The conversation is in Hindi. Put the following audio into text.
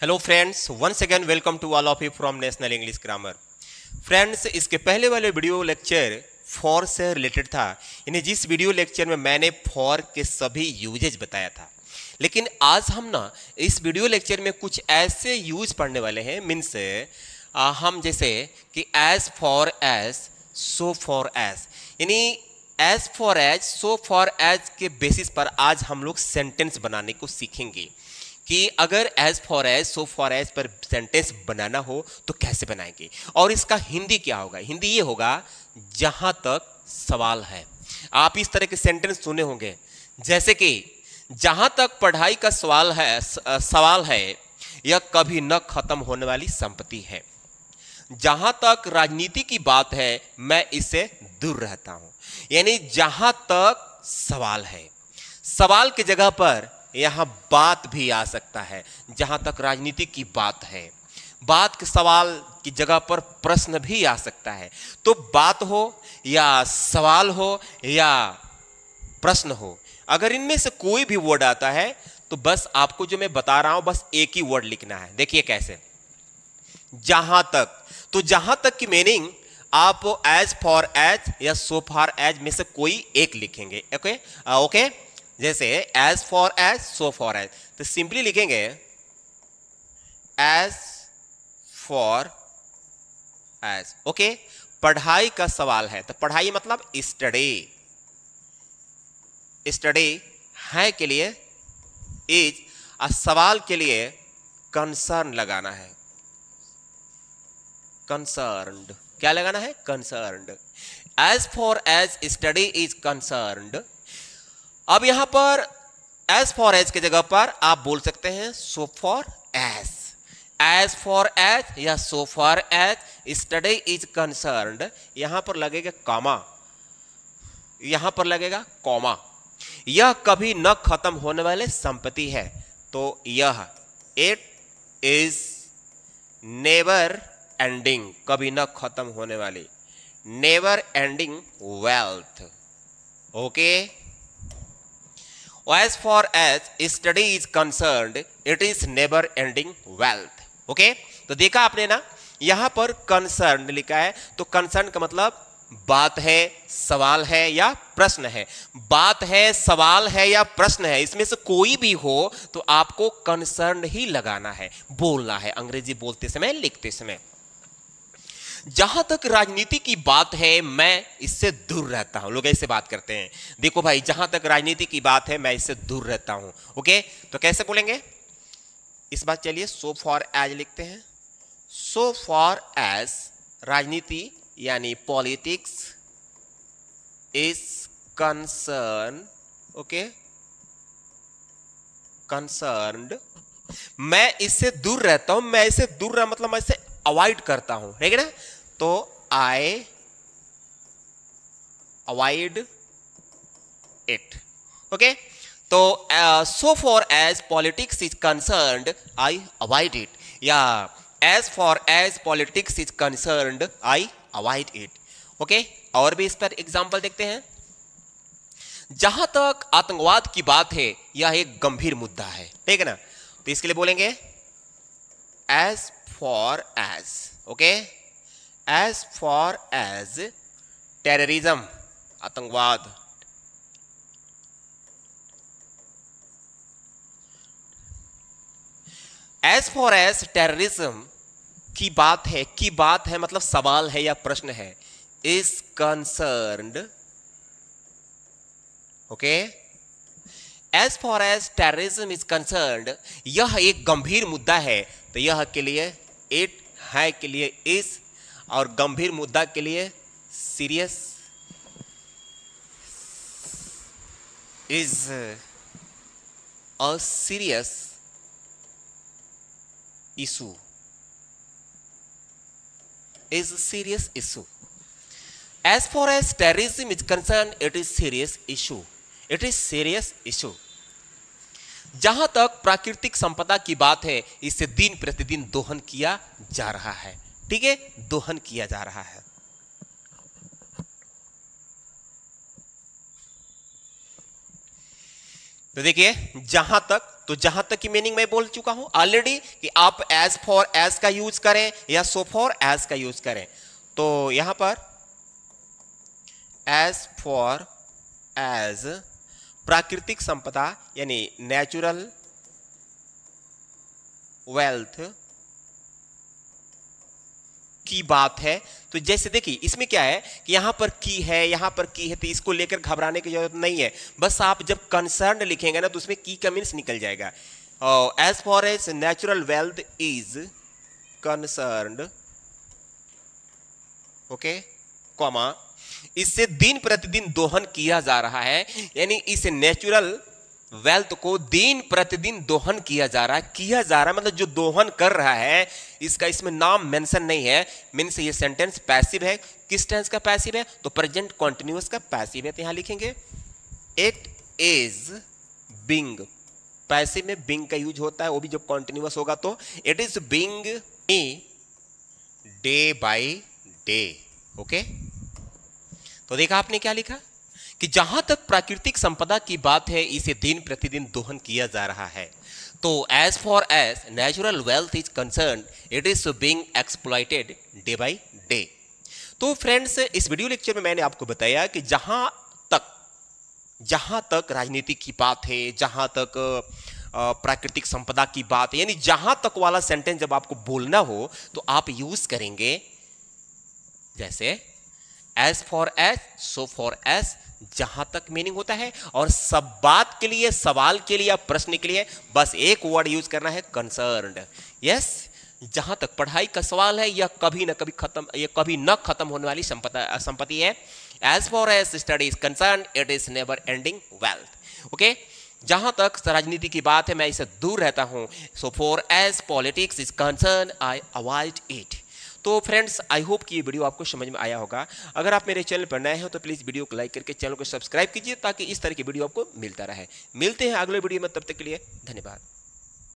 Hello friends, once again welcome to all of you from national English grammar. Friends, इसके पहले वाले वीडियो लेक्चर फॉर से रिलेटेड था। यानी जिस वीडियो लेक्चर में मैंने फॉर के सभी यूजेज बताया था, लेकिन आज हम ना इस वीडियो लेक्चर में कुछ ऐसे यूज पढ़ने वाले हैं। मीन्स हम जैसे कि as far as, so far as, यानी as far as, so far as के बेसिस पर आज हम लोग सेंटेंस बनाने को सीखेंगे कि अगर as far as, so far as पर सेंटेंस बनाना हो तो कैसे बनाएंगे। और इसका हिंदी क्या होगा? हिंदी ये होगा, जहां तक सवाल है। आप इस तरह के सेंटेंस सुने होंगे, जैसे कि जहां तक पढ़ाई का सवाल है यह कभी न खत्म होने वाली संपत्ति है। जहां तक राजनीति की बात है मैं इससे दूर रहता हूं। यानी जहां तक सवाल है, सवाल की जगह पर यहां बात भी आ सकता है। जहां तक राजनीति की बात है, बात के सवाल की जगह पर प्रश्न भी आ सकता है। तो बात हो या सवाल हो या प्रश्न हो, अगर इनमें से कोई भी वर्ड आता है तो बस आपको जो मैं बता रहा हूं बस एक ही वर्ड लिखना है। देखिए कैसे, जहां तक। तो जहां तक की मीनिंग आप एज फॉर एज या सो फॉर एज में से कोई एक लिखेंगे। ओके ओके, जैसे as far as, so far as, तो सिंपली लिखेंगे एज फॉर एज। ओके, पढ़ाई का सवाल है तो पढ़ाई मतलब स्टडी। स्टडी है के लिए इज, और सवाल के लिए कंसर्न लगाना है। कंसर्न्ड, क्या लगाना है? Concerned. As far as study is concerned. अब यहां पर एज फॉर एज की जगह पर आप बोल सकते हैं so far as. As far as या so far as study is concerned, यहां पर लगेगा कॉमा, यहां पर लगेगा कॉमा। यह कभी न खत्म होने वाले संपत्ति है, तो यह इट इज नेवर एंडिंग, कभी न खत्म होने वाली, never ending wealth. Okay, as far as study is concerned it is never ending wealth। Okay, तो देखा आपने ना, यहां पर कंसर्न लिखा है तो कंसर्न का मतलब बात है, सवाल है या प्रश्न है। बात है, सवाल है या प्रश्न है, इसमें से कोई भी हो तो आपको कंसर्न ही लगाना है, बोलना है, अंग्रेजी बोलते समय, लिखते समय। जहां तक राजनीति की बात है मैं इससे दूर रहता हूं। लोग ऐसे बात करते हैं, देखो भाई जहां तक राजनीति की बात है मैं इससे दूर रहता हूं। ओके, तो कैसे बोलेंगे इस बात? चलिए सो फॉर एज लिखते हैं। सो फॉर एज राजनीति यानी politics is concern, okay, concerned, मैं इससे दूर रहता हूं। मैं इससे दूर रहा मतलब मैं इससे अवॉइड करता हूं, है ना? तो आई अवॉइड इट। ओके, तो so far as politics is concerned I avoid it, या as far as politics is concerned I avoid it. Okay, और भी इस पर एग्जांपल देखते हैं। जहां तक आतंकवाद की बात है यह एक गंभीर मुद्दा है, ठीक है ना? तो इसके लिए बोलेंगे as far as, okay, as far as terrorism, आतंकवाद, एज फॉर एज टेररिज्म की बात है मतलब सवाल है या प्रश्न है, is concerned. Okay, as far as terrorism is concerned, यह एक गंभीर मुद्दा है, तो यह के लिए इट, है के लिए इज, और गंभीर मुद्दा के लिए serious is a serious issue, is serious issue. As far as terrorism is concern it is serious issue, it is serious issue. जहां तक प्राकृतिक संपदा की बात है इसे दिन प्रतिदिन दोहन किया जा रहा है, ठीक है, दोहन किया जा रहा है। तो देखिए जहां तक तो जहां तक की मीनिंग मैं बोल चुका हूं ऑलरेडी कि आप एज फॉर एज का यूज करें या सो फॉर एज का यूज करें। तो यहां पर एज फॉर एज प्राकृतिक संपदा यानी नेचुरल वेल्थ की बात है। तो जैसे देखिए इसमें क्या है कि यहां पर की है, यहां पर की है, तो इसको लेकर घबराने की जरूरत नहीं है। बस आप जब कंसर्न लिखेंगे ना तो उसमें की का मीन्स निकल जाएगा। As far as natural wealth is concerned, okay, comma, इससे दिन प्रतिदिन दोहन किया जा रहा है, यानी इस नेचुरल वेल्थ को दिन प्रतिदिन दोहन किया जा रहा है मतलब जो दोहन कर रहा है इसका इसमें नाम मेंशन नहीं है। मीन्स ये सेंटेंस पैसिव है। किस टेंस का पैसिव है? तो प्रेजेंट कॉन्टिन्यूअस का पैसिव है। तो यहां लिखेंगे इट इज बीइंग। पैसिव में बीइंग का यूज होता है, वो भी जब कॉन्टिन्यूअस होगा। तो it is being day by day, okay. तो देखा आपने क्या लिखा कि जहां तक प्राकृतिक संपदा की बात है इसे दिन प्रतिदिन दोहन किया जा रहा है। तो as far as natural wealth is concern it is being exploited day by day. तो फ्रेंड्स इस वीडियो लेक्चर में मैंने आपको बताया कि जहां तक राजनीति की बात है, जहां तक प्राकृतिक संपदा की बात है, यानी जहां तक वाला सेंटेंस जब आपको बोलना हो तो आप यूज करेंगे जैसे as far as, so far as, जहां तक मीनिंग होता है। और सब बात के लिए, सवाल के लिए या प्रश्न के लिए बस एक वर्ड यूज करना है, कंसर्न्ड। यस, जहां तक पढ़ाई का सवाल है यह कभी न खत्म होने वाली संपत्ति है। As far as study is concern it is never ending wealth, okay. जहां तक राजनीति की बात है मैं इससे दूर रहता हूं। So far as politics is concern I avoid it. तो फ्रेंड्स आई होप कि ये वीडियो आपको समझ में आया होगा। अगर आप मेरे चैनल पर नए हो तो प्लीज़ वीडियो को लाइक करके चैनल को सब्सक्राइब कीजिए ताकि इस तरह की वीडियो आपको मिलता रहे। मिलते हैं अगले वीडियो में, तब तक के लिए धन्यवाद।